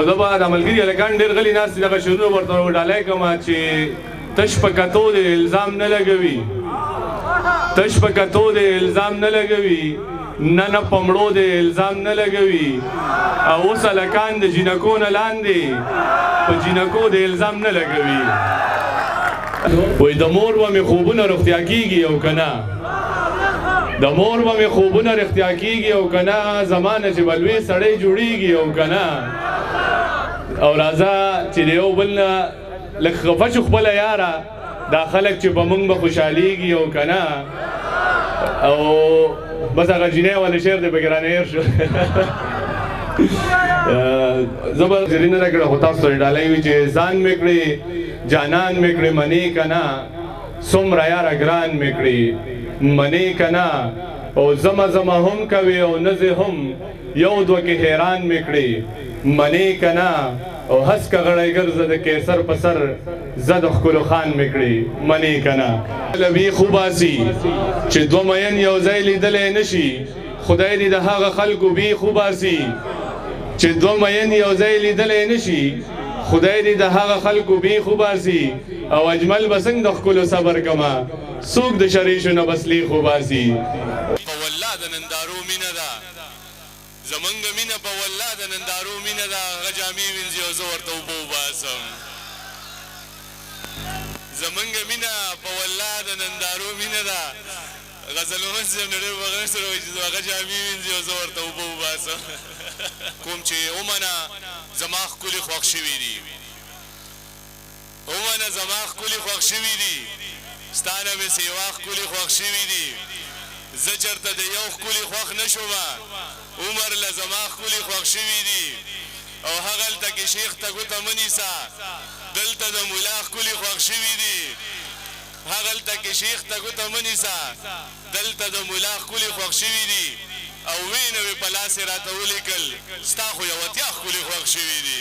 دا به د ملګري هلکان ډېر غلي ناست دي دغه شعرونه ورته ډالۍ کړم چې تش په کتو د الزام نه لګوي تش په کتو د الزام نه لګوي نه نه په مړو د الزام نه لګوي او اوس هلکان د جینکو نه لاندې په جینکو د الزام نه لګوي وایي د مور به مې خوبونه رښتیا کېږي او که نه د مور به مې خوبونه رښتیا کېږي او که نه زمانه چې به لوی سړی جوړېږي او که نه او راځه چې د یو بل نه لږ خفه شو خپله یاره دا خلک چې په موږ به خوشحالېږي او که نه او بس هغه جینۍ والا شعر دی پکې رانه هېر شو زه به زرینه نه کړه خو تاسو ته ډالۍ وي چې ځان مې کړې جانان مې کړې منې که نه څومره یاره ګران مې کړې منې که نه او زمه زمه هم کوي او نزې هم یو دوه کې حیران مې کړې منې که نه او هسکه غړی ګرځه د کیسر په سر زه د ښکلو خان مې کړې منې که نه لبي خو باسي چې دوه مین یو ځای لیدلی نه شي خدای دې د هغه خلکو بي خو باسي چې دوه مین یو ځای لیدلی نه شي خدای دې د هغه خلکو بي خو باسي او اجمل به څنګه د ښکلو صبر کما څوک د شریشو نه بسلی خو باسي په والله د نندارو مینه ده زمونږ مینه په والله د نندارو مینه ده هغه جامې وینځي او زه ورته اوبه وباسم زمونږ مینه په والله د نندارو مینه ده غزلمند صاحب نه ډېر بغیر سره وایي چې هغه جامې وینځي او زه ورته اوبه وباسم کوم چې ومنه زما ښکلي خوښ شوي دي ومنه زما ښکلي خوښ شوي دي ستا نه مې سیوا ښکلي خوښ شوي دي زه چېرته د یو ښکلي خوښ نه شومه عمر له زما ښکلي خوښ شوي دي او هغلته کې شیخ ته ګوته مه نیسه دلته د ملا ښکلي خوښ شوي دي هغلته کې شیخ ته ګوته مه نیسه دلته د ملا ښکلي خوښ شوي دي او وینه مې په لاس یې راته ولیکل ستا خو یو اتیا ښکلي خوښ شوي دي